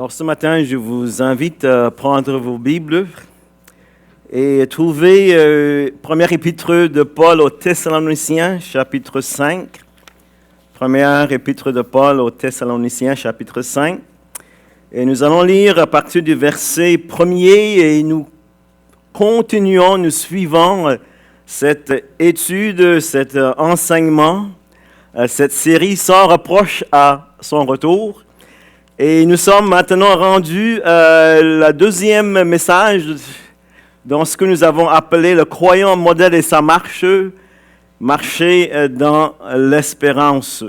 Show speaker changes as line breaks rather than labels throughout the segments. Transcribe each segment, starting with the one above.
Alors ce matin, je vous invite à prendre vos Bibles et trouver première épître de Paul aux Thessaloniciens, chapitre 5. Première épître de Paul aux Thessaloniciens, chapitre 5. Et nous allons lire à partir du verset 1er et nous suivons cette étude, cet enseignement, cette série sans reproche à son retour. Et nous sommes maintenant rendus à la deuxième message dans ce que nous avons appelé le croyant modèle et sa marche, marcher dans l'espérance.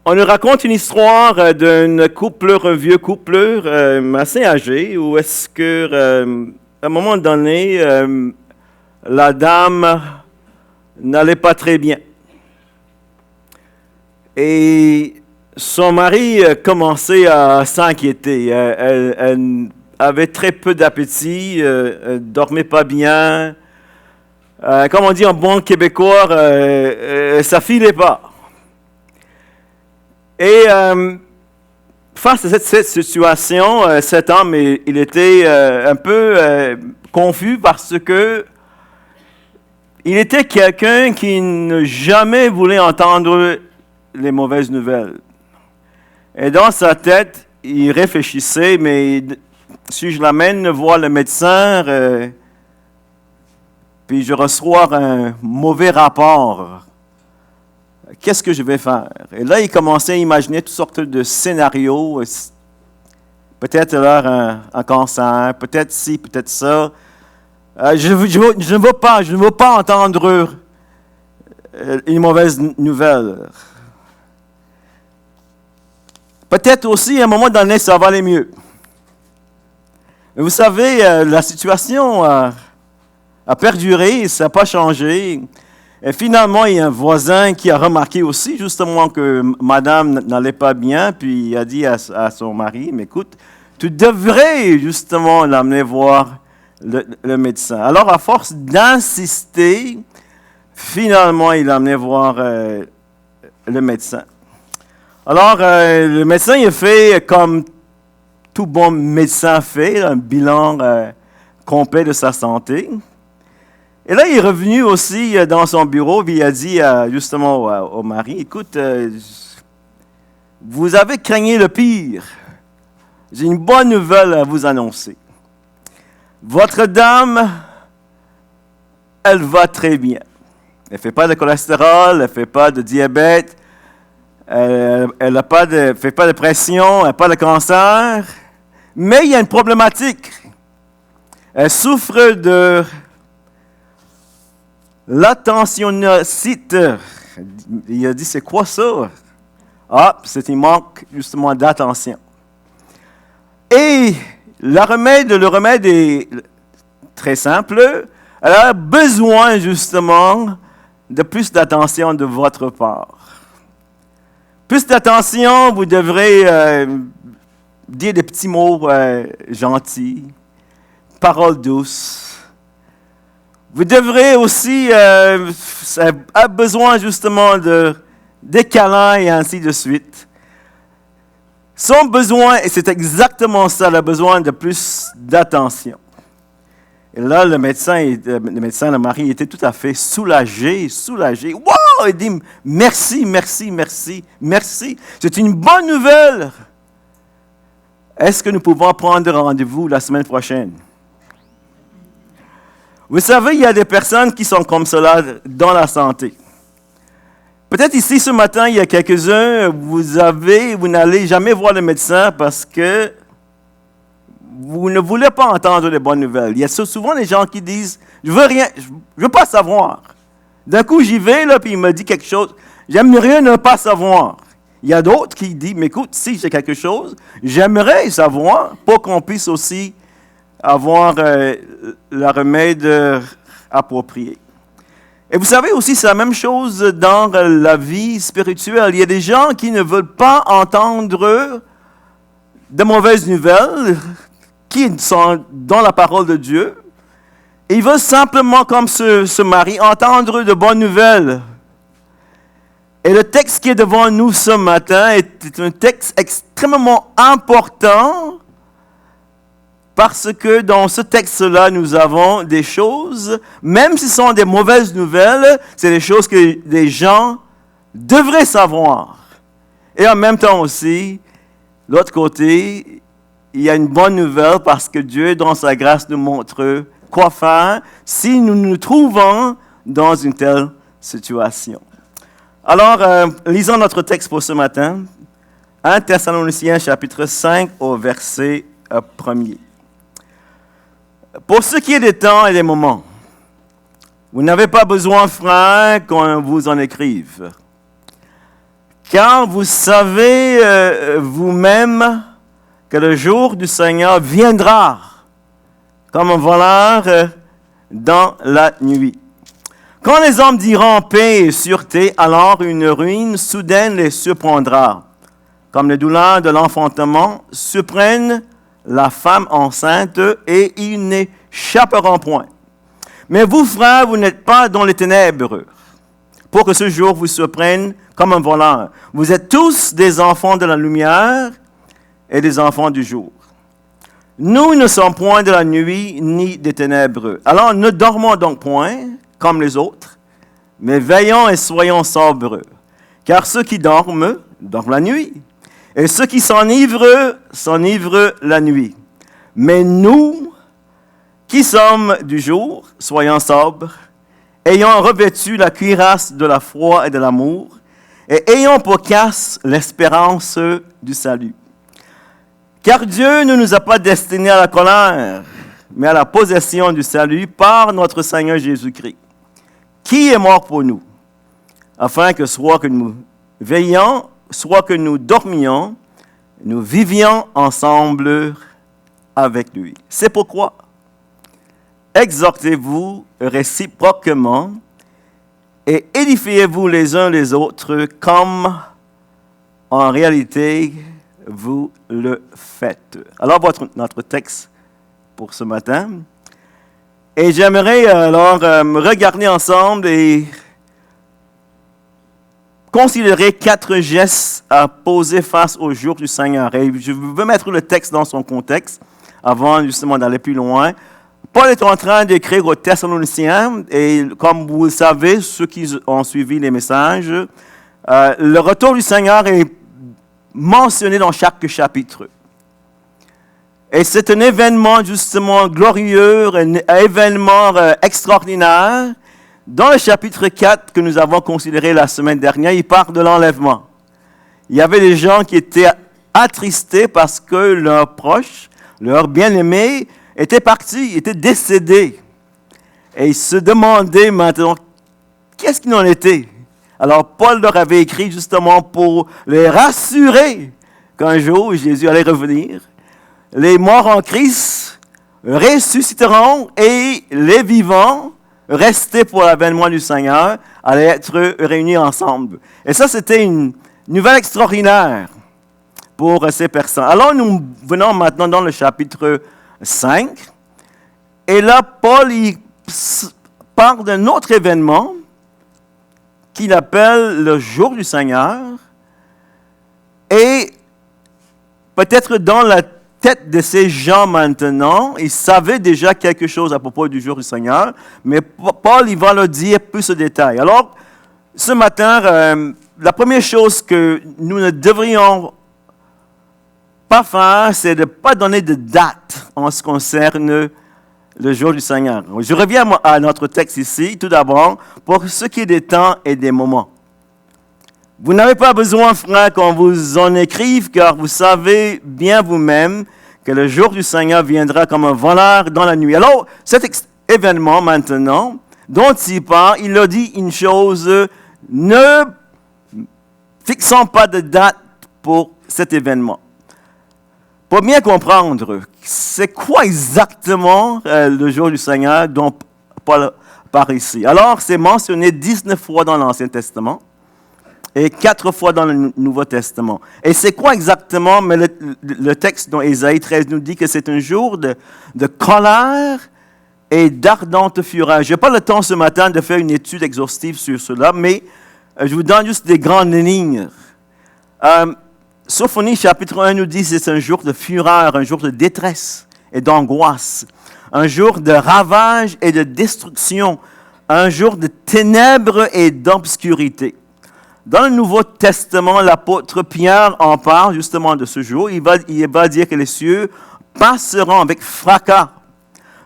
On nous raconte une histoire d'un vieux couple assez âgé, où est-ce que, à un moment donné, la dame n'allait pas très bien. Et son mari commençait à s'inquiéter. Elle avait très peu d'appétit, elle dormait pas bien. Comme on dit en bon québécois, ça filait pas. Et face à cette situation, cet homme, il était un peu confus parce que il était quelqu'un qui ne jamais voulait entendre les mauvaises nouvelles. Et dans sa tête, il réfléchissait, mais si je l'amène voir le médecin, puis je reçois un mauvais rapport, qu'est-ce que je vais faire? Et là, il commençait à imaginer toutes sortes de scénarios, peut-être alors un cancer, peut-être ci, peut-être ça. Je ne veux pas entendre une mauvaise nouvelle. Peut-être aussi, à un moment donné, ça va aller mieux. Mais vous savez, la situation a perduré, ça n'a pas changé. Et finalement, il y a un voisin qui a remarqué aussi, justement, que madame n'allait pas bien, puis il a dit à son mari, mais écoute, tu devrais justement l'amener voir le médecin. Alors, à force d'insister, finalement, il l'a amené voir le médecin. Alors, le médecin, il a fait comme tout bon médecin fait, un bilan complet de sa santé. Et là, il est revenu aussi dans son bureau, puis il a dit justement au mari, écoute, vous avez craigné le pire. J'ai une bonne nouvelle à vous annoncer. Votre dame, elle va très bien. Elle ne fait pas de cholestérol, elle ne fait pas de diabète, elle ne fait pas de pression, elle n'a pas de cancer, mais il y a une problématique. Elle souffre de l'attentionnocite. Il a dit, c'est quoi ça? Ah, c'est un manque justement d'attention. Et le remède est très simple. Elle a besoin justement de plus d'attention de votre part. Plus d'attention, vous devrez dire des petits mots gentils, paroles douces. Vous devrez aussi avoir besoin justement des câlins et ainsi de suite. Son besoin, et c'est exactement ça, elle a besoin de plus d'attention. Et là, le mari, était tout à fait soulagé. Wow! Il dit, merci. C'est une bonne nouvelle. Est-ce que nous pouvons prendre rendez-vous la semaine prochaine? Vous savez, il y a des personnes qui sont comme cela dans la santé. Peut-être ici, ce matin, il y a quelques-uns, vous n'allez jamais voir le médecin parce que vous ne voulez pas entendre les bonnes nouvelles. Il y a souvent des gens qui disent, je veux pas savoir. D'un coup, j'y vais, là, puis il me dit quelque chose, j'aimerais ne pas savoir. Il y a d'autres qui disent, mais écoute, si j'ai quelque chose, j'aimerais savoir pour qu'on puisse aussi avoir le remède approprié. Et vous savez aussi, c'est la même chose dans la vie spirituelle. Il y a des gens qui ne veulent pas entendre de mauvaises nouvelles, qui sont dans la parole de Dieu. Et ils veulent simplement, comme ce mari, entendre de bonnes nouvelles. Et le texte qui est devant nous ce matin est un texte extrêmement important parce que dans ce texte-là, nous avons des choses, même si ce sont des mauvaises nouvelles, c'est des choses que les gens devraient savoir. Et en même temps aussi, l'autre côté, il y a une bonne nouvelle parce que Dieu, dans sa grâce, nous montre quoi faire si nous nous trouvons dans une telle situation. Alors, lisons notre texte pour ce matin. 1 Thessaloniciens chapitre 5 au verset 1er. Pour ce qui est des temps et des moments, vous n'avez pas besoin, frères, qu'on vous en écrive. Car vous savez vous-même que le jour du Seigneur viendra comme un voleur dans la nuit. Quand les hommes diront paix et sûreté, alors une ruine soudaine les surprendra. Comme les douleurs de l'enfantement surprennent la femme enceinte et ils n'échapperont point. Mais vous, frères, vous n'êtes pas dans les ténèbres, pour que ce jour vous surprenne comme un voleur. Vous êtes tous des enfants de la lumière et des enfants du jour. Nous ne sommes point de la nuit ni des ténèbres. Alors ne dormons donc point comme les autres, mais veillons et soyons sobres. Car ceux qui dorment, dorment la nuit. Et ceux qui s'enivrent, s'enivrent la nuit. Mais nous, qui sommes du jour, soyons sobres, ayant revêtu la cuirasse de la foi et de l'amour, et ayons pour casque l'espérance du salut. Car Dieu ne nous a pas destinés à la colère, mais à la possession du salut par notre Seigneur Jésus-Christ, qui est mort pour nous, afin que soit que nous veillions, soit que nous dormions, nous vivions ensemble avec lui. C'est pourquoi exhortez-vous réciproquement et édifiez-vous les uns les autres comme en réalité vous le faites. Alors, notre texte pour ce matin. Et j'aimerais alors regarder ensemble et considérer 4 gestes à poser face au jour du Seigneur. Et je veux mettre le texte dans son contexte avant justement d'aller plus loin. Paul est en train d'écrire aux Thessaloniciens et comme vous le savez, ceux qui ont suivi les messages, le retour du Seigneur est mentionné dans chaque chapitre. Et c'est un événement justement glorieux, un événement extraordinaire. Dans le chapitre 4 que nous avons considéré la semaine dernière, il parle de l'enlèvement. Il y avait des gens qui étaient attristés parce que leurs proches, leurs bien-aimés, étaient partis, étaient décédés. Et ils se demandaient maintenant, qu'est-ce qu'il en était? Alors Paul leur avait écrit justement pour les rassurer qu'un jour Jésus allait revenir. Les morts en Christ ressusciteront et les vivants, restés pour l'avènement du Seigneur, allaient être réunis ensemble. Et ça, c'était une nouvelle extraordinaire pour ces personnes. Alors, nous venons maintenant dans le chapitre 5. Et là, Paul il parle d'un autre événement qu'il appelle le jour du Seigneur. Et peut-être dans la tête de ces gens maintenant, ils savaient déjà quelque chose à propos du jour du Seigneur, mais Paul, il va leur dire plus de détails. Alors, ce matin, la première chose que nous ne devrions pas faire, c'est de ne pas donner de date en ce qui concerne le jour du Seigneur. Je reviens à notre texte ici, tout d'abord, pour ce qui est des temps et des moments. Vous n'avez pas besoin, frères, qu'on vous en écrive, car vous savez bien vous-même que le jour du Seigneur viendra comme un voleur dans la nuit. Alors, cet événement maintenant, dont il parle, il leur dit une chose, ne fixons pas de date pour cet événement. Pour bien comprendre, c'est quoi exactement le jour du Seigneur dont Paul parle ici? Alors, c'est mentionné 19 fois dans l'Ancien Testament et 4 fois dans le Nouveau Testament. Et c'est quoi exactement? Mais le texte dans Ésaïe 13 nous dit que c'est un jour de colère et d'ardente fureur. Je n'ai pas le temps ce matin de faire une étude exhaustive sur cela, mais Je vous donne juste des grandes lignes. Sophonie chapitre 1 nous dit que c'est un jour de fureur, un jour de détresse et d'angoisse, un jour de ravage et de destruction, un jour de ténèbres et d'obscurité. Dans le Nouveau Testament, l'apôtre Pierre en parle justement de ce jour. Il va dire que les cieux passeront avec fracas.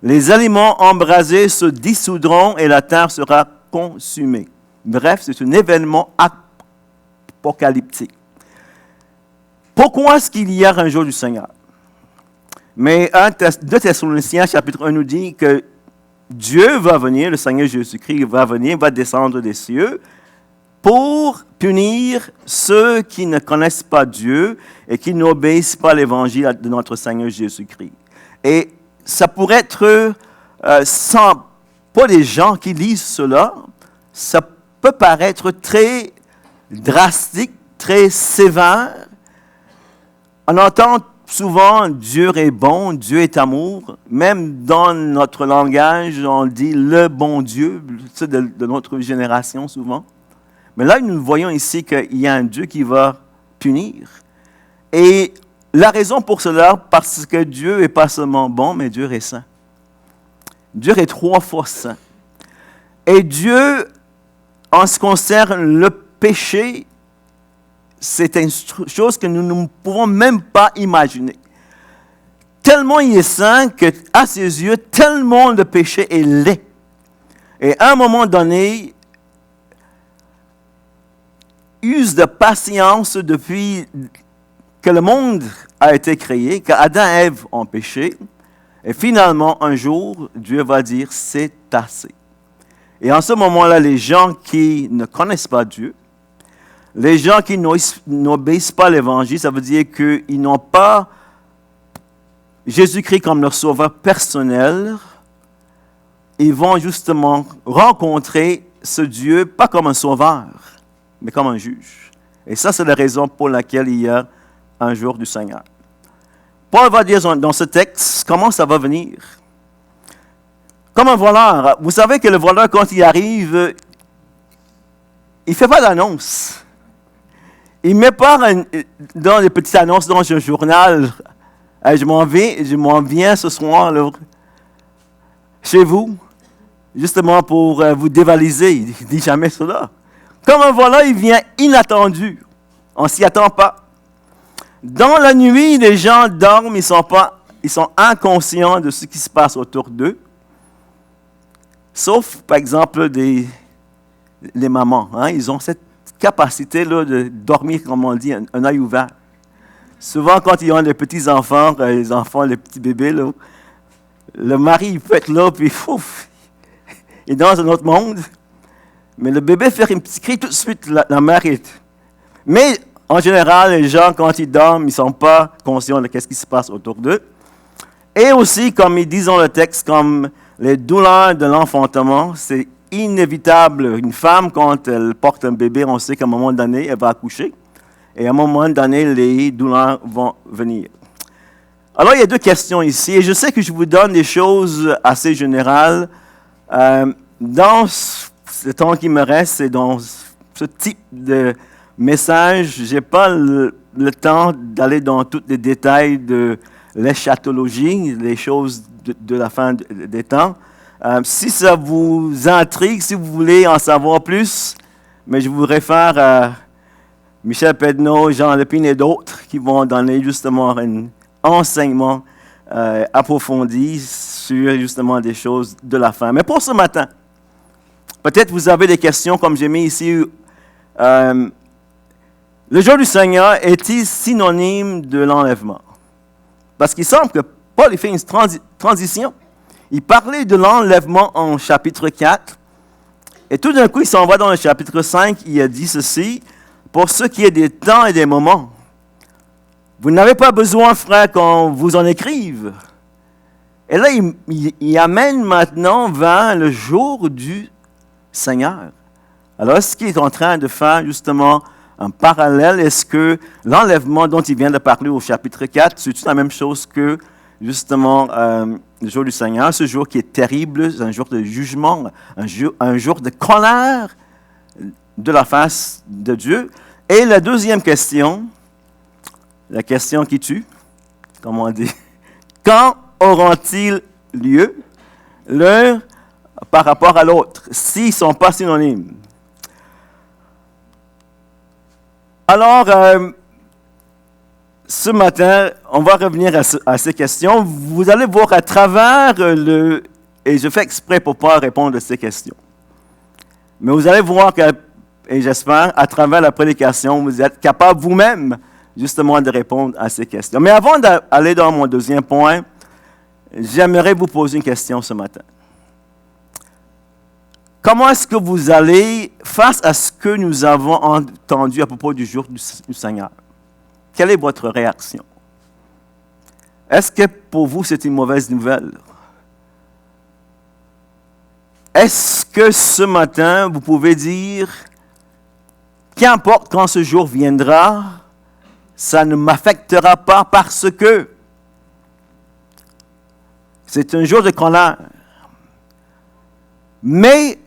Les aliments embrasés se dissoudront et la terre sera consumée. Bref, c'est un événement apocalyptique. Pourquoi est-ce qu'il y a un jour du Seigneur? Mais 2 Thessaloniciens chapitre 1 nous dit que Dieu va venir, le Seigneur Jésus-Christ va venir, va descendre des cieux pour punir ceux qui ne connaissent pas Dieu et qui n'obéissent pas à l'évangile de notre Seigneur Jésus-Christ. Et ça pourrait être, pour les gens qui lisent cela, ça peut paraître très drastique, très sévère. On entend souvent Dieu est bon, Dieu est amour. Même dans notre langage, on dit le bon Dieu, c'est de notre génération souvent. Mais là, nous voyons ici qu'il y a un Dieu qui va punir. Et la raison pour cela, parce que Dieu n'est pas seulement bon, mais Dieu est saint. Dieu est 3 fois saint. Et Dieu, en ce qui concerne le péché, c'est une chose que nous ne pouvons même pas imaginer. Tellement il est saint qu'à ses yeux, tellement le péché est laid. Et à un moment donné, use de patience depuis que le monde a été créé, qu'Adam et Ève ont péché. Et finalement, un jour, Dieu va dire, c'est assez. Et en ce moment-là, les gens qui ne connaissent pas Dieu, les gens qui n'obéissent pas à l'Évangile, ça veut dire qu'ils n'ont pas Jésus-Christ comme leur sauveur personnel. Ils vont justement rencontrer ce Dieu, pas comme un sauveur, mais comme un juge. Et ça, c'est la raison pour laquelle il y a un jour du Seigneur. Paul va dire dans ce texte comment ça va venir. Comme un voleur. Vous savez que le voleur, quand il arrive, il ne fait pas d'annonce. Il ne met pas dans les petites annonces dans un journal, je m'en viens ce soir là, chez vous, justement pour vous dévaliser. Il ne dit jamais cela. Comme un voleur, il vient inattendu. On ne s'y attend pas. Dans la nuit, les gens dorment, ils sont inconscients de ce qui se passe autour d'eux. Sauf, par exemple, les mamans. Hein, ils ont cette capacité là, de dormir, comme on dit, un œil ouvert. Souvent, quand ils ont les petits-enfants, les petits bébés, là, le mari il peut être là, puis ouf, il est dans un autre monde. Mais le bébé fait un petit cri, tout de suite, la mère est... Mais, en général, les gens, quand ils dorment, ils ne sont pas conscients de ce qui se passe autour d'eux. Et aussi, comme ils disent dans le texte, comme les douleurs de l'enfantement, c'est inévitable. Une femme, quand elle porte un bébé, on sait qu'à un moment donné, elle va accoucher. Et à un moment donné, les douleurs vont venir. Alors, il y a 2 questions ici. Et je sais que je vous donne des choses assez générales. Dans ce temps qui me reste, et dans ce type de message, je n'ai pas le temps d'aller dans tous les détails de l'eschatologie, les choses de la fin des temps. Si ça vous intrigue, si vous voulez en savoir plus, mais je vous réfère à Michel Pedneau, Jean Lepine et d'autres qui vont donner justement un enseignement approfondi sur justement des choses de la fin. Mais pour ce matin, peut-être vous avez des questions comme j'ai mis ici. Le jour du Seigneur est-il synonyme de l'enlèvement? Parce qu'il semble que Paul fait une transition. Il parlait de l'enlèvement en chapitre 4. Et tout d'un coup, il s'en va dans le chapitre 5. Il a dit ceci, pour ce qui est des temps et des moments. Vous n'avez pas besoin, frère, qu'on vous en écrive. Et là, il amène maintenant vers le jour du Seigneur. Alors, est-ce qu'il est en train de faire justement un parallèle? Est-ce que l'enlèvement dont il vient de parler au chapitre 4, c'est la même chose que justement le jour du Seigneur, ce jour qui est terrible, un jour de jugement, un jour de colère de la face de Dieu. Et la deuxième question, la question qui tue, comme on dit, quand auront-ils lieu l'un par rapport à l'autre, s'ils ne sont pas synonymes? Alors, ce matin, on va revenir à ces questions. Vous allez voir à travers et je fais exprès pour ne pas répondre à ces questions. Mais vous allez voir que, et j'espère, à travers la prédication, vous êtes capable vous-même, justement, de répondre à ces questions. Mais avant d'aller dans mon deuxième point, j'aimerais vous poser une question ce matin. Comment est-ce que vous allez face à ce que nous avons entendu à propos du jour du Seigneur? Quelle est votre réaction? Est-ce que pour vous c'est une mauvaise nouvelle? Est-ce que ce matin vous pouvez dire, qu'importe quand ce jour viendra, ça ne m'affectera pas parce que c'est un jour de colère. Mais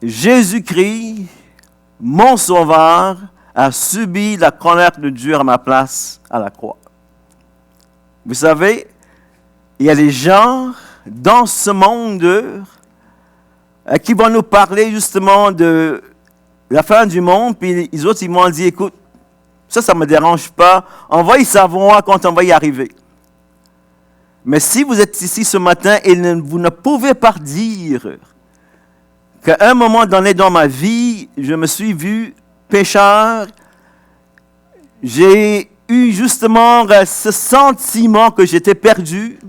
Jésus-Christ, mon Sauveur, a subi la colère de Dieu à ma place à la croix. Vous savez, il y a des gens dans ce monde qui vont nous parler justement de la fin du monde, puis les autres, ils m'ont dit, écoute, ça ne me dérange pas, on va y savoir quand on va y arriver. Mais si vous êtes ici ce matin et vous ne pouvez pas dire qu'à un moment donné dans ma vie, je me suis vu pécheur, j'ai eu justement ce sentiment que j'étais perdu.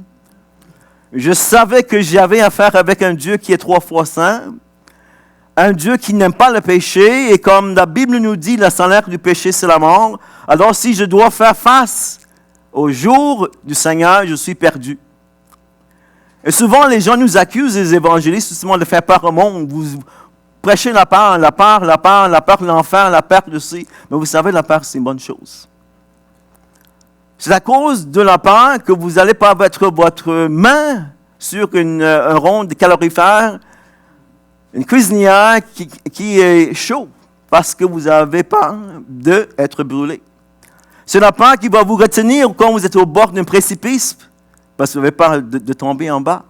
Je savais que j'avais affaire avec un Dieu qui est 3 fois saint, un Dieu qui n'aime pas le péché, et comme la Bible nous dit, le salaire du péché, c'est la mort. Alors si je dois faire face au jour du Seigneur, je suis perdu. Et souvent, les gens nous accusent, les évangélistes, justement, de faire peur au monde. Vous prêchez la peur de l'enfer, la peur de ci. Mais vous savez, la peur, c'est une bonne chose. C'est à cause de la peur que vous n'allez pas mettre votre main sur un rond de calorifère, une cuisinière qui est chaud, parce que vous avez peur d'être brûlé. C'est la peur qui va vous retenir quand vous êtes au bord d'un précipice, parce que vous avez peur de tomber en bas.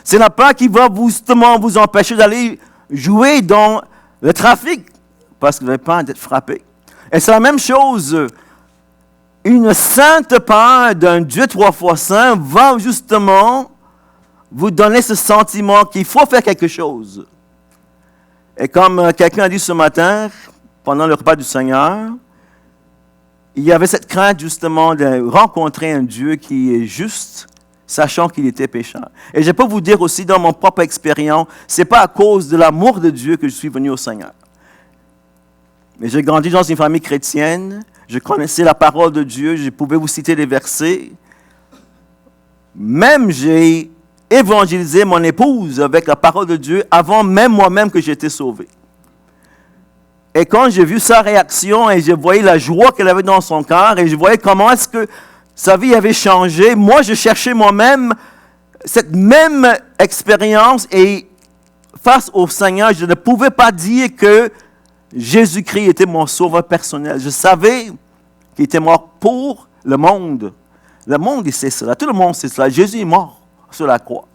C'est la peur qui va justement vous empêcher d'aller jouer dans le trafic, parce que vous avez peur d'être frappé. Et c'est la même chose. Une sainte peur d'un Dieu 3 fois saint va justement vous donner ce sentiment qu'il faut faire quelque chose. Et comme quelqu'un a dit ce matin, pendant le repas du Seigneur, il y avait cette crainte justement de rencontrer un Dieu qui est juste, sachant qu'il était pécheur. Et je peux vous dire aussi, dans mon propre expérience, ce n'est pas à cause de l'amour de Dieu que je suis venu au Seigneur. Mais j'ai grandi dans une famille chrétienne, je connaissais la parole de Dieu, je pouvais vous citer des versets. Même j'ai évangélisé mon épouse avec la parole de Dieu avant même moi-même que j'étais sauvé. Et quand j'ai vu sa réaction et je voyais la joie qu'elle avait dans son cœur et je voyais comment est-ce que sa vie avait changé, moi je cherchais moi-même cette même expérience et face au Seigneur, je ne pouvais pas dire que Jésus-Christ était mon sauveur personnel. Je savais qu'il était mort pour le monde. Le monde, il sait cela. Tout le monde sait cela. Jésus est mort sur la croix.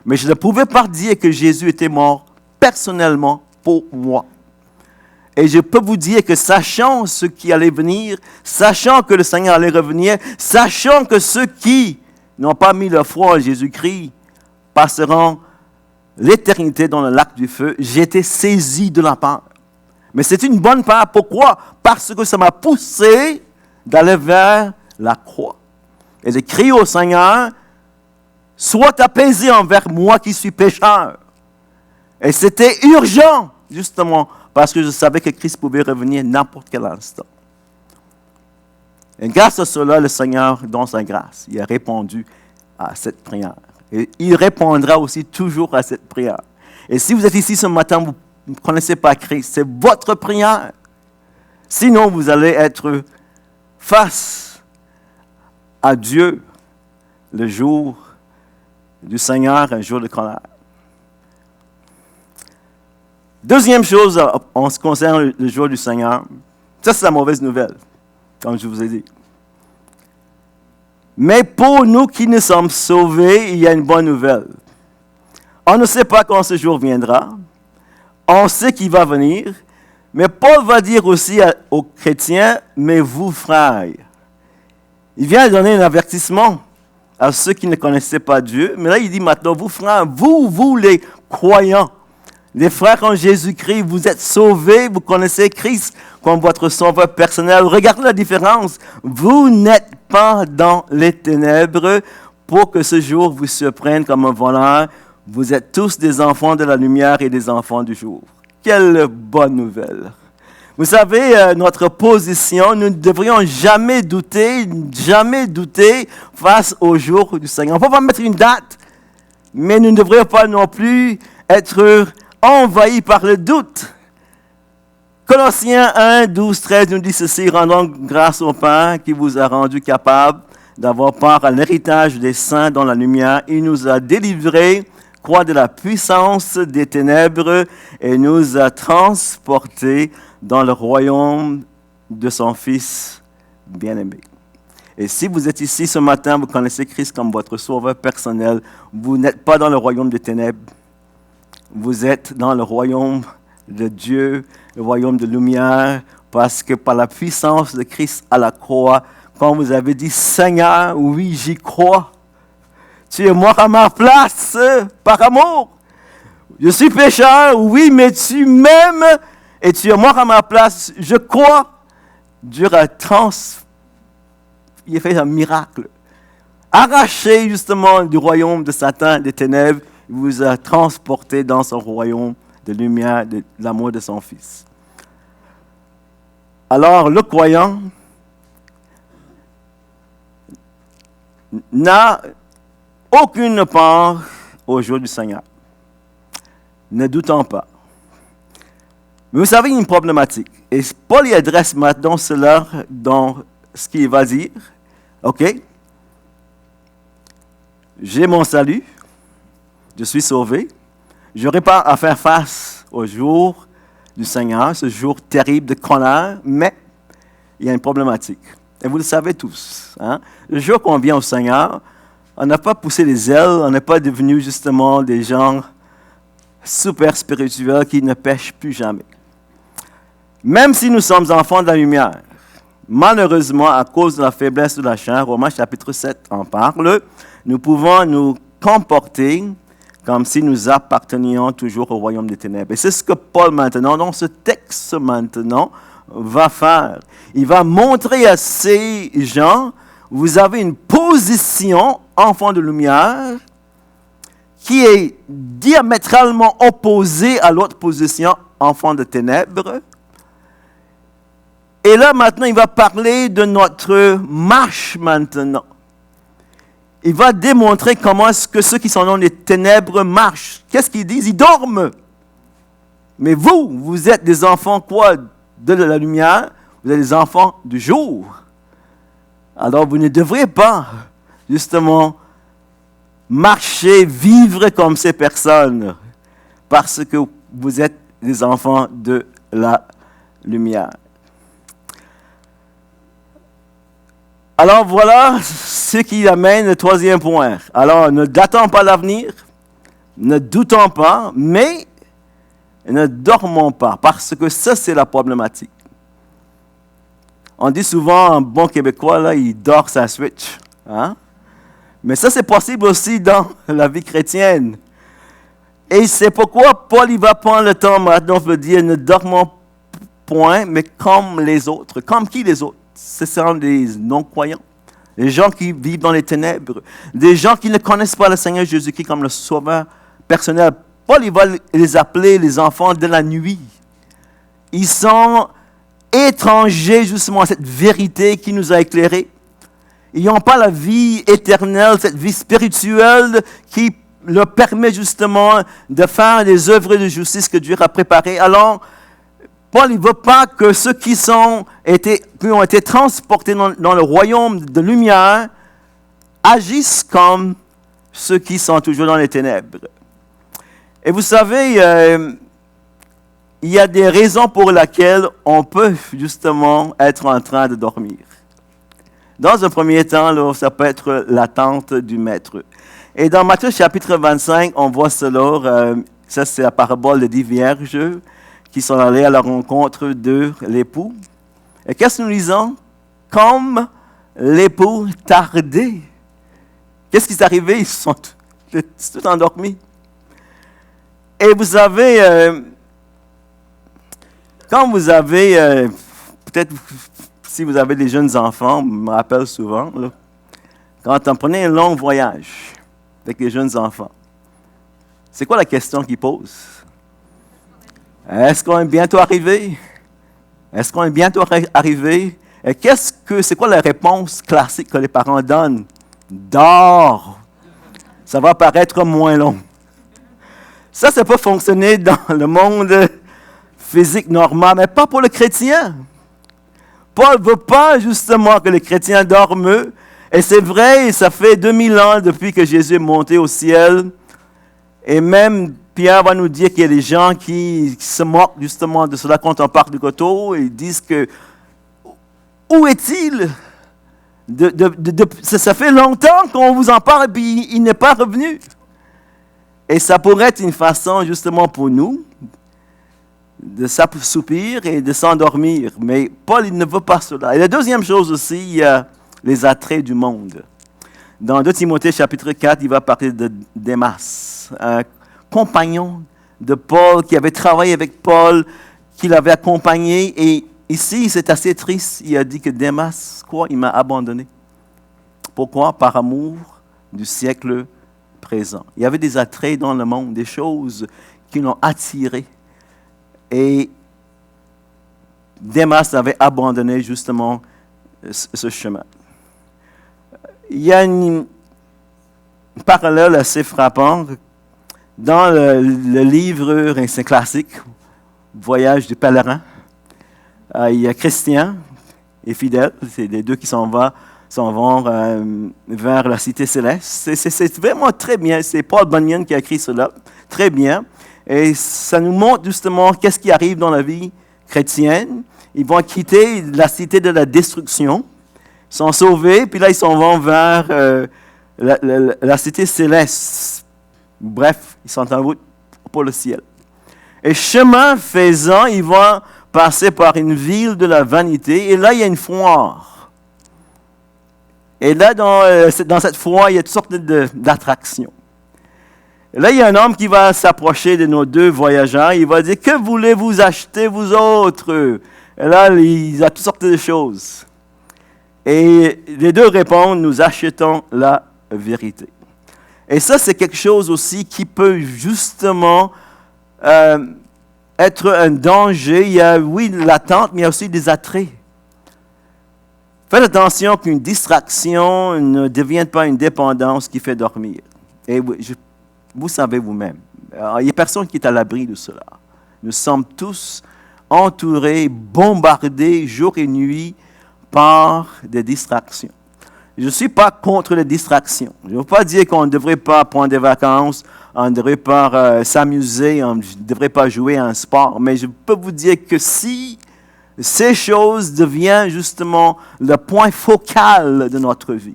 Mais je ne pouvais pas dire que Jésus était mort personnellement pour moi. Et je peux vous dire que sachant ce qui allait venir, sachant que le Seigneur allait revenir, sachant que ceux qui n'ont pas mis leur foi en Jésus-Christ passeront l'éternité dans le lac du feu, j'étais saisi de la peur. Mais c'est une bonne peur. Pourquoi? Parce que ça m'a poussé d'aller vers la croix. Et de crier au Seigneur, sois apaisé envers moi qui suis pécheur. Et c'était urgent, justement, parce que je savais que Christ pouvait revenir n'importe quel instant. Et grâce à cela, le Seigneur, dans sa grâce, il a répondu à cette prière. Et il répondra aussi toujours à cette prière. Et si vous êtes ici ce matin, vous ne connaissez pas Christ, c'est votre prière. Sinon, vous allez être face à Dieu le jour du Seigneur, un jour de colère. Deuxième chose en ce qui concerne le jour du Seigneur, ça c'est la mauvaise nouvelle, comme je vous ai dit. Mais pour nous qui nous sommes sauvés, il y a une bonne nouvelle. On ne sait pas quand ce jour viendra, on sait qu'il va venir, mais Paul va dire aussi aux chrétiens, mais vous frères, il vient donner un avertissement à ceux qui ne connaissaient pas Dieu, mais là il dit maintenant, vous frères, vous les croyants, les frères en Jésus-Christ, vous êtes sauvés, vous connaissez Christ comme votre sauveur personnel. Regardez la différence. Vous n'êtes pas dans les ténèbres pour que ce jour vous surprenne comme un voleur. Vous êtes tous des enfants de la lumière et des enfants du jour. Quelle bonne nouvelle. Vous savez, notre position, nous ne devrions jamais douter face au jour du Seigneur. On ne peut pas mettre une date, mais nous ne devrions pas non plus être envahis par le doute. Colossiens 1, 12, 13 nous dit ceci, rendons grâce au Père qui vous a rendu capable d'avoir part à l'héritage des saints dans la lumière. Il nous a délivrés, croix de la puissance des ténèbres, et nous a transportés dans le royaume de son Fils bien-aimé. Et si vous êtes ici ce matin, vous connaissez Christ comme votre sauveur personnel, vous n'êtes pas dans le royaume des ténèbres, vous êtes dans le royaume de Dieu, le royaume de lumière, parce que par la puissance de Christ à la croix, quand vous avez dit, Seigneur, oui, j'y crois, tu es mort à ma place, par amour. Je suis pécheur, oui, mais tu m'aimes et tu es mort à ma place, je crois. Dieu il a fait un miracle. Arraché justement du royaume de Satan, des ténèbres, il vous a transporté dans son royaume de lumière, de l'amour de son Fils. Alors, le croyant n'a aucune part au jour du Seigneur. Ne doutons pas. Mais vous savez, il y a une problématique. Et Paul y adresse maintenant cela dans ce qu'il va dire. OK? J'ai mon salut. Je suis sauvé. Je n'aurai pas à faire face au jour du Seigneur, ce jour terrible de colère, mais il y a une problématique. Et vous le savez tous. Hein? Le jour qu'on vient au Seigneur, on n'a pas poussé les ailes, on n'est pas devenu justement des gens super spirituels qui ne pêchent plus jamais. Même si nous sommes enfants de la lumière, malheureusement, à cause de la faiblesse de la chair, Romains chapitre 7 en parle, nous pouvons nous comporter comme si nous appartenions toujours au royaume des ténèbres. Et c'est ce que Paul maintenant, dans ce texte maintenant, va faire. Il va montrer à ces gens, vous avez une position, enfant de lumière, qui est diamétralement opposée à l'autre position, enfant de ténèbres. Et là, maintenant, il va parler de notre marche maintenant. Il va démontrer comment est-ce que ceux qui sont dans les ténèbres marchent. Qu'est-ce qu'ils disent? Ils dorment. Mais vous êtes des enfants quoi? De la lumière. Vous êtes des enfants du jour. Alors, vous ne devriez pas, justement, marcher, vivre comme ces personnes. Parce que vous êtes des enfants de la lumière. Alors voilà ce qui amène le troisième point. Alors ne datons pas l'avenir, ne doutons pas, mais ne dormons pas, parce que ça c'est la problématique. On dit souvent, un bon Québécois, là, il dort sa switch. Hein? Mais ça c'est possible aussi dans la vie chrétienne. Et c'est pourquoi Paul il va prendre le temps maintenant de dire, ne dormons point, mais comme les autres. Comme qui les autres? Ce sont des non-croyants, des gens qui vivent dans les ténèbres, des gens qui ne connaissent pas le Seigneur Jésus-Christ comme le sauveur personnel. Paul, il va les appeler les enfants de la nuit. Ils sont étrangers justement à cette vérité qui nous a éclairés. Ils n'ont pas la vie éternelle, cette vie spirituelle qui leur permet justement de faire les œuvres de justice que Dieu a préparées. Alors, Paul ne veut pas que ceux qui ont été transportés dans le royaume de lumière agissent comme ceux qui sont toujours dans les ténèbres. Et vous savez, il y a des raisons pour lesquelles on peut justement être en train de dormir. Dans un premier temps, là, ça peut être l'attente du maître. Et dans Matthieu chapitre 25, on voit cela. Ça, c'est la parabole des 10 vierges qui sont allées à la rencontre de l'époux. Et qu'est-ce que nous lisons? Comme l'époux tardait. Qu'est-ce qui est arrivé? Ils sont tout endormis. Et vous avez, quand vous avez, peut-être si vous avez des jeunes enfants, je me rappelle souvent, là, quand on prenait un long voyage avec les jeunes enfants, c'est quoi la question qu'ils posent? Est-ce qu'on est bientôt arrivé? Est-ce qu'on est bientôt arrivé? Et c'est quoi la réponse classique que les parents donnent? Dors! Ça va paraître moins long. Ça peut fonctionner dans le monde physique normal, mais pas pour le chrétien. Paul ne veut pas justement que les chrétiens dorment. Et c'est vrai, ça fait 2000 ans depuis que Jésus est monté au ciel. Et même Pierre va nous dire qu'il y a des gens qui se moquent justement de cela quand on parle du coteau. Ils disent que, où est-il? Ça fait longtemps qu'on vous en parle et puis il n'est pas revenu. Et ça pourrait être une façon justement pour nous de s'assoupir et de s'endormir. Mais Paul, il ne veut pas cela. Et la deuxième chose aussi, il y a les attraits du monde. Dans 2 Timothée chapitre 4, il va parler de Démas, un compagnon de Paul qui avait travaillé avec Paul, qui l'avait accompagné. Et ici, c'est assez triste. Il a dit que Démas, il m'a abandonné. Pourquoi? Par amour du siècle présent. Il y avait des attraits dans le monde, des choses qui l'ont attiré. Et Démas avait abandonné justement ce chemin. Il y a une parallèle assez frappante dans le livre, c'est classique, Voyage du pèlerin. Il y a Christian et Fidèle, c'est les deux qui s'en vont vers la cité céleste. C'est vraiment très bien. C'est Paul Bunyan qui a écrit cela. Très bien. Et ça nous montre justement qu'est-ce qui arrive dans la vie chrétienne. Ils vont quitter la cité de la destruction. Ils sont sauvés, puis là, ils s'en vont vers la cité céleste. Bref, ils sont en route pour le ciel. Et chemin faisant, ils vont passer par une ville de la vanité. Et là, il y a une foire. Et là, dans cette foire, il y a toutes sortes d'attractions. Et là, il y a un homme qui va s'approcher de nos deux voyageurs. Il va dire, « Que voulez-vous acheter, vous autres? » Et là, il a toutes sortes de choses. Et les deux répondent, « Nous achetons la vérité. » Et ça, c'est quelque chose aussi qui peut justement être un danger. Il y a, oui, l'attente, mais il y a aussi des attraits. Faites attention qu'une distraction ne devienne pas une dépendance qui fait dormir. Et vous savez vous-même, il n'y a personne qui est à l'abri de cela. Nous sommes tous entourés, bombardés jour et nuit par des distractions. Je ne suis pas contre les distractions. Je ne veux pas dire qu'on ne devrait pas prendre des vacances, on ne devrait pas s'amuser, on ne devrait pas jouer à un sport, mais je peux vous dire que si ces choses deviennent justement le point focal de notre vie,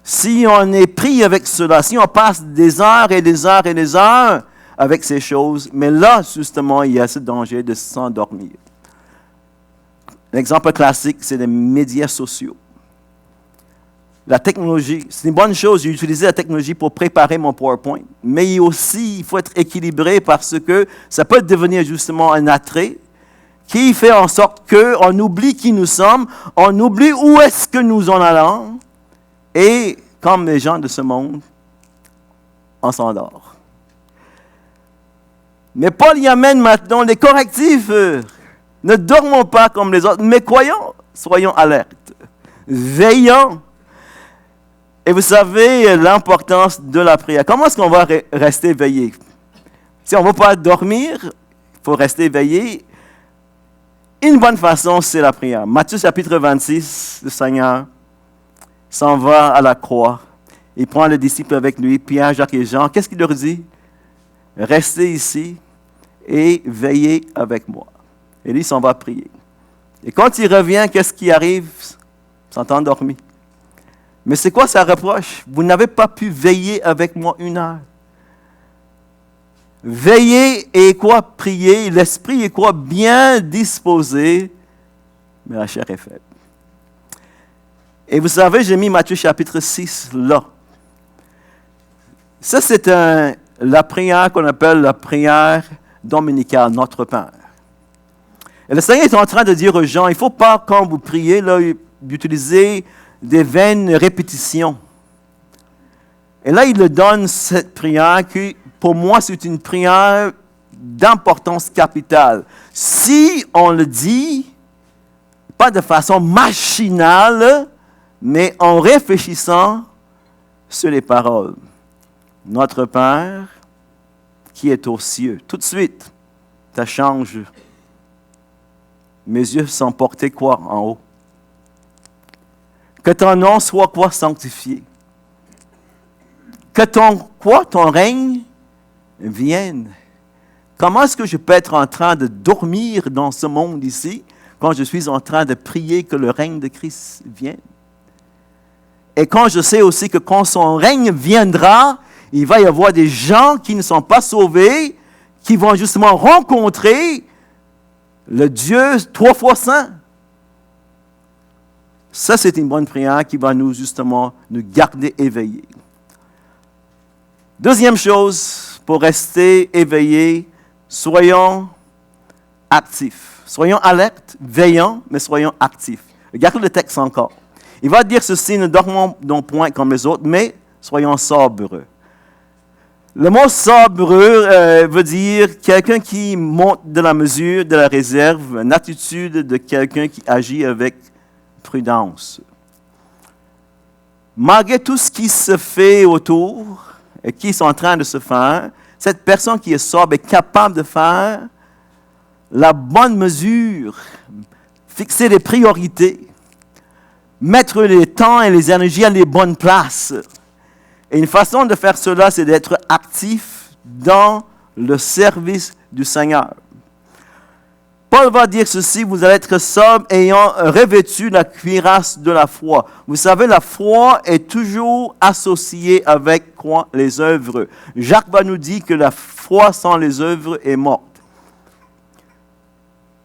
si on est pris avec cela, si on passe des heures et des heures et des heures avec ces choses, mais là, justement, il y a ce danger de s'endormir. L'exemple classique, c'est les médias sociaux. La technologie, c'est une bonne chose, j'ai utilisé la technologie pour préparer mon PowerPoint, mais aussi, il faut être équilibré parce que ça peut devenir justement un attrait qui fait en sorte qu'on oublie qui nous sommes, on oublie où est-ce que nous en allons, et comme les gens de ce monde, on s'endort. Mais Paul y amène maintenant les correctifs. Ne dormons pas comme les autres, mais croyons, soyons alertes, veillons. Et vous savez l'importance de la prière. Comment est-ce qu'on va rester veillé? Si on ne veut pas dormir, il faut rester veillé. Une bonne façon, c'est la prière. Matthieu chapitre 26, le Seigneur s'en va à la croix. Il prend les disciples avec lui, Pierre, Jacques et Jean. Qu'est-ce qu'il leur dit? Restez ici et veillez avec moi. Élie s'en va prier. Et quand il revient, qu'est-ce qui arrive? Ils sont endormis. Mais c'est quoi sa reproche? Vous n'avez pas pu veiller avec moi 1 heure. Veiller et quoi? Prier. L'esprit est quoi? Bien disposé, mais la chair est faible. Et vous savez, j'ai mis Matthieu chapitre 6 là. Ça, c'est la prière qu'on appelle la prière dominicale, Notre Père. Et le Seigneur est en train de dire aux gens, il ne faut pas, quand vous priez, là, d'utiliser des vaines répétitions. Et là, il donne cette prière qui, pour moi, c'est une prière d'importance capitale. Si on le dit, pas de façon machinale, mais en réfléchissant sur les paroles. Notre Père qui est aux cieux. Tout de suite, ça change. Mes yeux sont portés quoi en haut? Que ton nom soit quoi sanctifié? Que ton règne vienne. Comment est-ce que je peux être en train de dormir dans ce monde ici quand je suis en train de prier que le règne de Christ vienne? Et quand je sais aussi que quand son règne viendra, il va y avoir des gens qui ne sont pas sauvés, qui vont justement rencontrer le Dieu 3 fois saint. Ça, c'est une bonne prière qui va nous garder éveillés. Deuxième chose, pour rester éveillés, soyons actifs. Soyons alertes, veillants, mais soyons actifs. Regardez le texte encore. Il va dire ceci, ne dormons donc point comme les autres, mais soyons sobres. Le mot sobre veut dire quelqu'un qui monte de la mesure, de la réserve, une attitude de quelqu'un qui agit avec prudence. Malgré tout ce qui se fait autour et qui est en train de se faire, cette personne qui est sobre est capable de faire la bonne mesure, fixer les priorités, mettre les temps et les énergies à les bonnes places. Et une façon de faire cela, c'est d'être actif dans le service du Seigneur. Paul va dire ceci, vous allez être sobre ayant revêtu la cuirasse de la foi. Vous savez, la foi est toujours associée avec quoi? Les œuvres. Jacques va nous dire que la foi sans les œuvres est morte.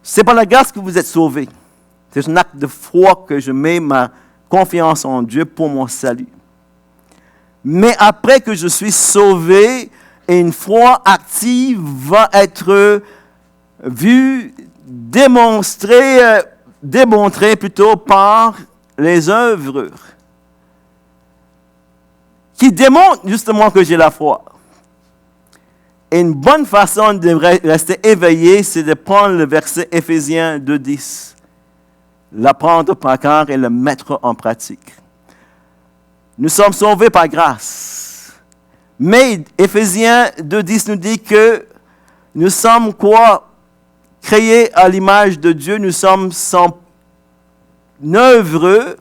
C'est par la grâce que vous êtes sauvés. C'est un acte de foi que je mets ma confiance en Dieu pour mon salut. Mais après que je suis sauvé, une foi active va être vue, démontrée plutôt par les œuvres qui démontrent justement que j'ai la foi. Et une bonne façon de rester éveillé, c'est de prendre le verset Éphésiens 2:10, l'apprendre par cœur et le mettre en pratique. Nous sommes sauvés par grâce. Mais Éphésiens 2:10 nous dit que nous sommes quoi? Créés à l'image de Dieu, nous sommes son œuvre,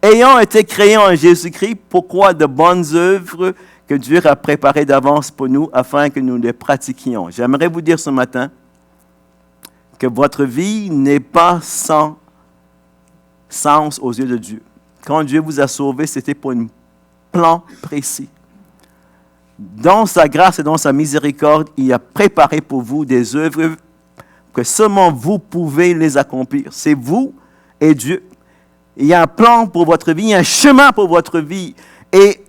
ayant été créés en Jésus-Christ. Pourquoi? De bonnes œuvres que Dieu a préparées d'avance pour nous afin que nous les pratiquions. J'aimerais vous dire ce matin que votre vie n'est pas sans sens aux yeux de Dieu. Quand Dieu vous a sauvé, c'était pour un plan précis. Dans sa grâce et dans sa miséricorde, il a préparé pour vous des œuvres que seulement vous pouvez les accomplir. C'est vous et Dieu. Il y a un plan pour votre vie, il y a un chemin pour votre vie. Et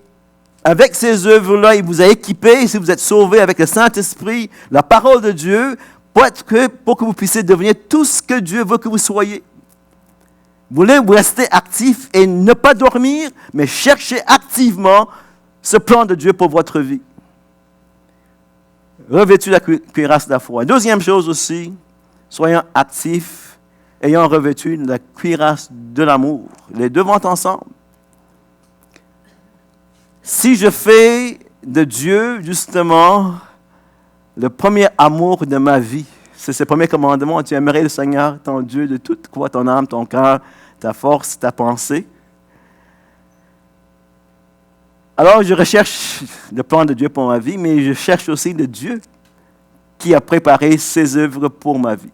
avec ces œuvres-là, il vous a équipé, si vous êtes sauvé avec le Saint-Esprit, la parole de Dieu, pour que vous puissiez devenir tout ce que Dieu veut que vous soyez. Vous voulez rester actif et ne pas dormir, mais chercher activement ce plan de Dieu pour votre vie. Revêtu la cuirasse de la foi. Deuxième chose aussi, soyons actifs, ayant revêtu la cuirasse de l'amour. Les deux vont ensemble. Si je fais de Dieu, justement, le premier amour de ma vie, c'est le premier commandement, tu aimerais le Seigneur, ton Dieu, de toute quoi, ton âme, ton cœur, ta force, ta pensée. Alors, je recherche le plan de Dieu pour ma vie, mais je cherche aussi le Dieu qui a préparé ses œuvres pour ma vie.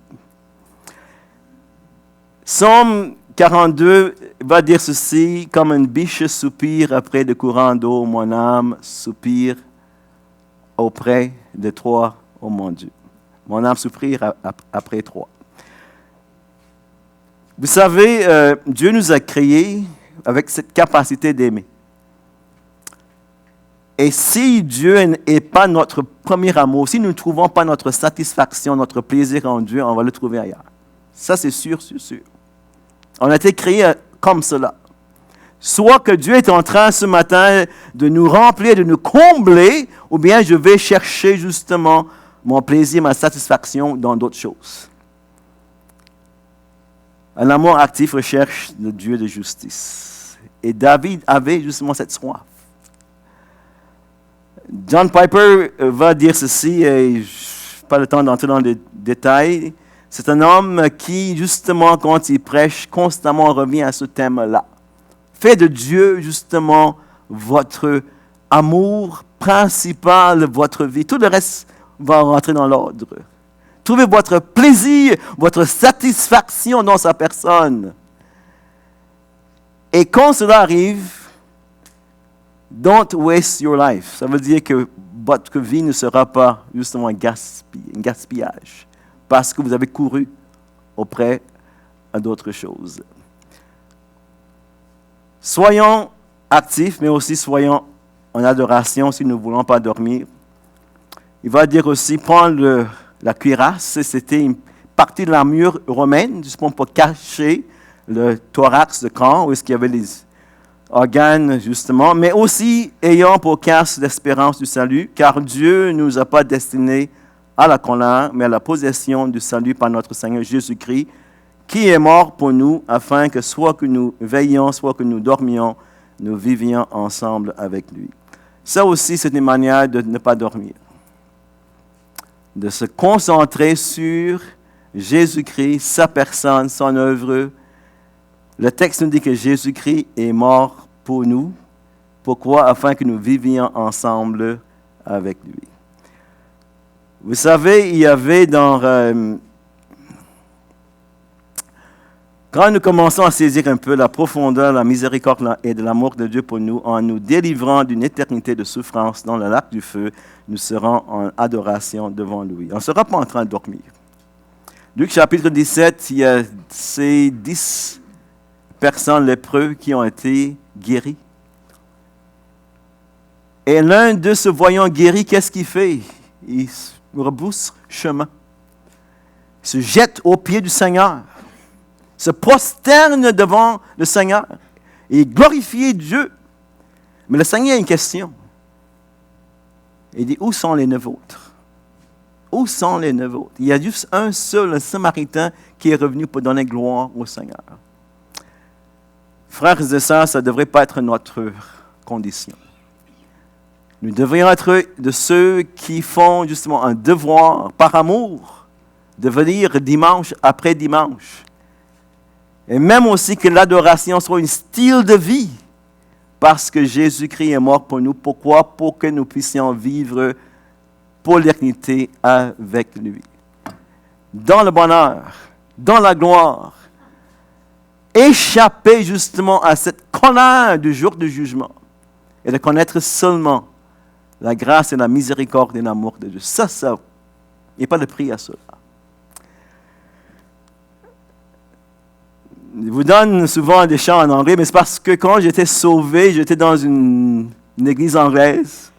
Psaume 42 va dire ceci: comme une biche soupire après de courants d'eau, mon âme soupire auprès de toi, ô mon Dieu. Mon âme soupire après toi. Vous savez, Dieu nous a créés avec cette capacité d'aimer. Et si Dieu n'est pas notre premier amour, si nous ne trouvons pas notre satisfaction, notre plaisir en Dieu, on va le trouver ailleurs. Ça, c'est sûr, c'est sûr. On a été créés comme cela. Soit que Dieu est en train ce matin de nous remplir, de nous combler, ou bien je vais chercher justement mon plaisir, ma satisfaction dans d'autres choses. Un amour actif recherche le Dieu de justice. Et David avait justement cette soif. John Piper va dire ceci, et je n'ai pas le temps d'entrer dans les détails. C'est un homme qui, justement, quand il prêche, constamment revient à ce thème-là. Faites de Dieu, justement, votre amour principal de votre vie. Tout le reste va rentrer dans l'ordre. Trouvez votre plaisir, votre satisfaction dans sa personne. Et quand cela arrive, don't waste your life. Ça veut dire que votre vie ne sera pas justement un gaspillage. Parce que vous avez couru auprès d'autres choses. Soyons actifs, mais aussi soyons en adoration si nous ne voulons pas dormir. Il va dire aussi, prendre la cuirasse, c'était une partie de l'armure romaine, justement pour cacher le thorax de camp, où est-ce qu'il y avait les organes, justement, mais aussi ayant pour casque l'espérance du salut, car Dieu ne nous a pas destinés à la colère, mais à la possession du salut par notre Seigneur Jésus-Christ, qui est mort pour nous, afin que soit que nous veillions, soit que nous dormions, nous vivions ensemble avec lui. Ça aussi, c'est une manière de ne pas dormir. De se concentrer sur Jésus-Christ, sa personne, son œuvre. Le texte nous dit que Jésus-Christ est mort pour nous. Pourquoi? Afin que nous vivions ensemble avec lui. Vous savez, il y avait quand nous commençons à saisir un peu la profondeur, la miséricorde et de l'amour de Dieu pour nous, en nous délivrant d'une éternité de souffrance dans le lac du feu, nous serons en adoration devant lui. On ne sera pas en train de dormir. Luc chapitre 17, il y a ces 10 personnes lépreuses qui ont été guéries. Et l'un d'eux, se voyant guéri, qu'est-ce qu'il fait? Il rebrousse chemin. Il se jette aux pieds du Seigneur. Se prosterne devant le Seigneur et glorifie Dieu. Mais le Seigneur a une question. Il dit, où sont les 9 autres? Où sont les 9 autres? Il y a juste un seul, un Samaritain, qui est revenu pour donner gloire au Seigneur. Frères et sœurs, ça ne devrait pas être notre condition. Nous devrions être de ceux qui font justement un devoir par amour de venir dimanche après dimanche. Et même aussi que l'adoration soit un style de vie. Parce que Jésus-Christ est mort pour nous. Pourquoi? Pour que nous puissions vivre pour l'éternité avec lui. Dans le bonheur, dans la gloire. Échapper justement à cette colère du jour du jugement. Et de connaître seulement la grâce et la miséricorde et l'amour de Dieu. Ça, il n'y a pas de prix à cela. Je vous donne souvent des chants en anglais, mais c'est parce que quand j'étais sauvé, j'étais dans une église anglaise.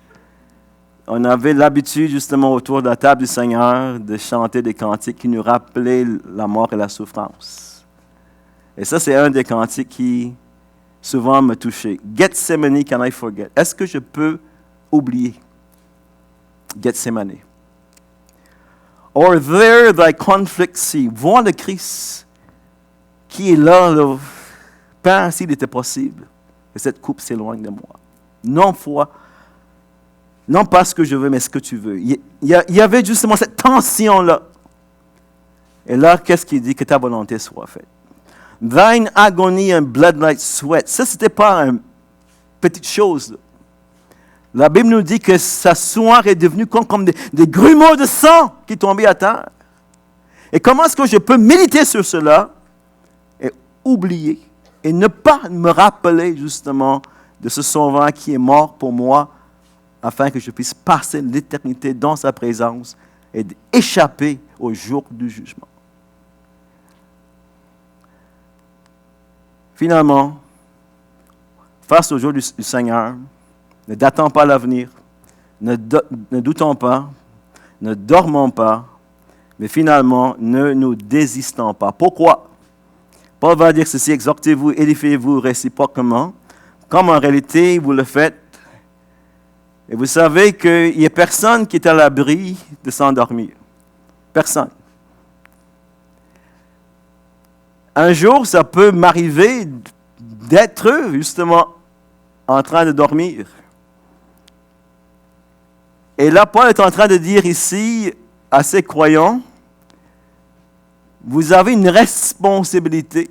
On avait l'habitude, justement, autour de la table du Seigneur, de chanter des cantiques qui nous rappelaient la mort et la souffrance. Et ça, c'est un des cantiques qui souvent me touchait. Gethsemane, can I forget? Est-ce que je peux oublier Gethsemane? Or there thy conflict see. Voir le Christ qui est là, Père, s'il était possible, que cette coupe s'éloigne de moi. Non pas ce que je veux, mais ce que tu veux. Il y avait justement cette tension-là. Et là, qu'est-ce qu'il dit? Que ta volonté soit faite. Thine agony and blood like sweat. Ça, ce n'était pas une petite chose. La Bible nous dit que sa soie est devenue comme des grumeaux de sang qui tombaient à terre. Et comment est-ce que je peux méditer sur cela et oublier et ne pas me rappeler justement de ce Sauveur qui est mort pour moi afin que je puisse passer l'éternité dans sa présence et échapper au jour du jugement. Finalement, face au jour du Seigneur, ne datons pas l'avenir, ne doutons pas, ne dormons pas, mais finalement, ne nous désistons pas. Pourquoi? Paul va dire ceci, exhortez-vous, édifiez-vous réciproquement, comme en réalité vous le faites. Et vous savez qu'il n'y a personne qui est à l'abri de s'endormir. Personne. Un jour, ça peut m'arriver d'être justement en train de dormir. Et là, Paul est en train de dire ici à ses croyants, vous avez une responsabilité.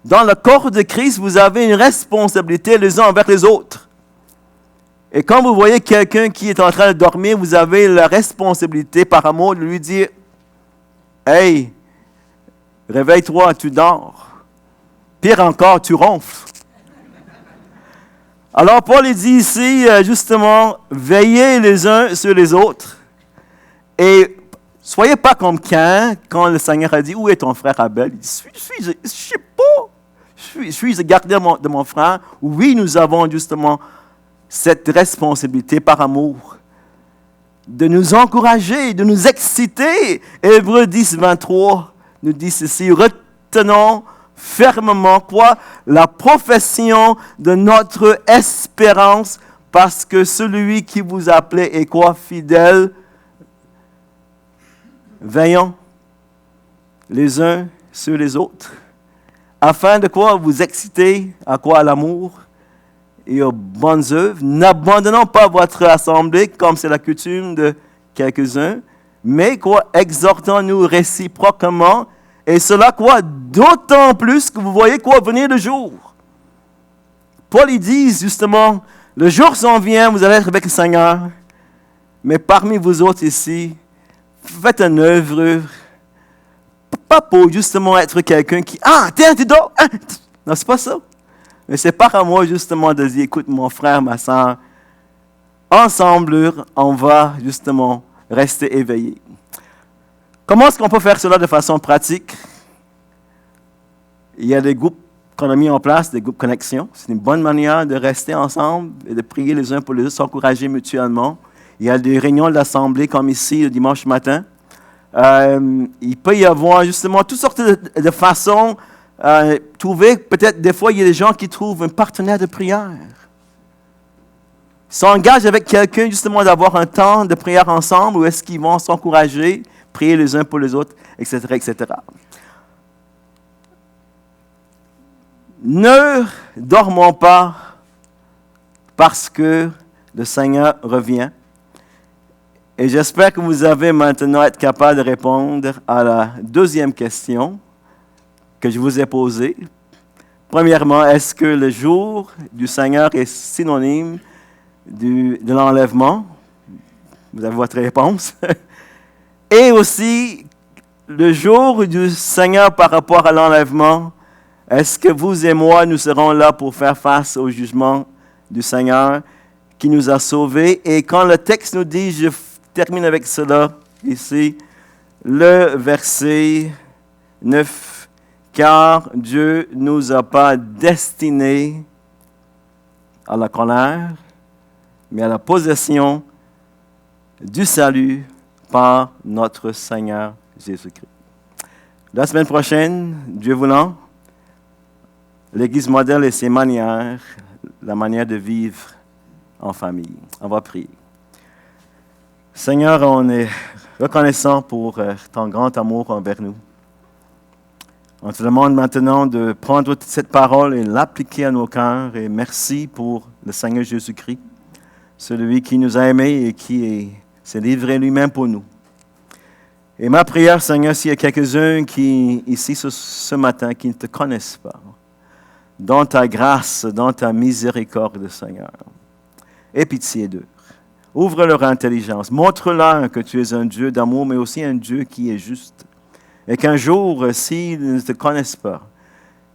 Dans le corps de Christ, vous avez une responsabilité les uns envers les autres. Et quand vous voyez quelqu'un qui est en train de dormir, vous avez la responsabilité par amour de lui dire, « Hey, réveille-toi, tu dors. Pire encore, tu ronfles. » Alors Paul il dit ici, justement, veillez les uns sur les autres. Et soyez pas comme Caïn, quand le Seigneur a dit, où est ton frère Abel? Il dit, je ne sais pas. Je suis le gardien de mon frère. Oui, nous avons justement cette responsabilité par amour de nous encourager, de nous exciter. Hébreux 10, 23 nous dit ceci, retenons fermement quoi? La profession de notre espérance, parce que celui qui vous appelait est quoi? Fidèle. Veillons les uns sur les autres, afin de quoi? Vous exciter à quoi? À l'amour et aux bonnes œuvres. N'abandonnons pas votre assemblée, comme c'est la coutume de quelques-uns, mais quoi? Exhortons-nous réciproquement. Et cela, quoi? D'autant plus que vous voyez quoi? Venir le jour. Paul, il dit justement, le jour s'en vient, vous allez être avec le Seigneur. Mais parmi vous autres ici, faites une œuvre, pas pour justement être quelqu'un qui, tiens, tu dors. Non, c'est pas ça. Mais c'est par amour justement de dire, écoute, mon frère, ma soeur, ensemble, on va justement rester éveillés. Comment est-ce qu'on peut faire cela de façon pratique? Il y a des groupes qu'on a mis en place, des groupes connexion. C'est une bonne manière de rester ensemble et de prier les uns pour les autres, s'encourager mutuellement. Il y a des réunions de l'Assemblée comme ici le dimanche matin. Il peut y avoir justement toutes sortes de façons. Trouver, peut-être des fois, il y a des gens qui trouvent un partenaire de prière. Ils s'engagent avec quelqu'un justement d'avoir un temps de prière ensemble où est-ce qu'ils vont s'encourager, prier les uns pour les autres, etc., etc. Ne dormons pas parce que le Seigneur revient. Et j'espère que vous avez maintenant été capable de répondre à la deuxième question que je vous ai posée. Premièrement, est-ce que le jour du Seigneur est synonyme de l'enlèvement? Vous avez votre réponse. Et aussi, le jour du Seigneur par rapport à l'enlèvement, est-ce que vous et moi, nous serons là pour faire face au jugement du Seigneur qui nous a sauvés? Et quand le texte nous dit, je termine avec cela ici, le verset 9, « Car Dieu ne nous a pas destinés à la colère, mais à la possession du salut par notre Seigneur Jésus-Christ. » La semaine prochaine, Dieu voulant, l'Église modèle et ses manières, la manière de vivre en famille. On va prier. Seigneur, on est reconnaissant pour ton grand amour envers nous. On te demande maintenant de prendre cette parole et l'appliquer à nos cœurs. Et merci pour le Seigneur Jésus-Christ, celui qui nous a aimés et qui s'est livré lui-même pour nous. Et ma prière, Seigneur, s'il y a quelques-uns qui, ici ce matin, qui ne te connaissent pas, dans ta grâce, dans ta miséricorde, Seigneur, Aie pitié d'eux. Ouvre leur intelligence. Montre-leur que tu es un Dieu d'amour, mais aussi un Dieu qui est juste. Et qu'un jour, s'ils ne te connaissent pas,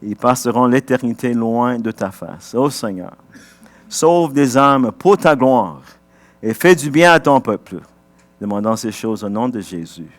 ils passeront l'éternité loin de ta face. Ô Seigneur, sauve des âmes pour ta gloire et fais du bien à ton peuple. Demandons ces choses au nom de Jésus.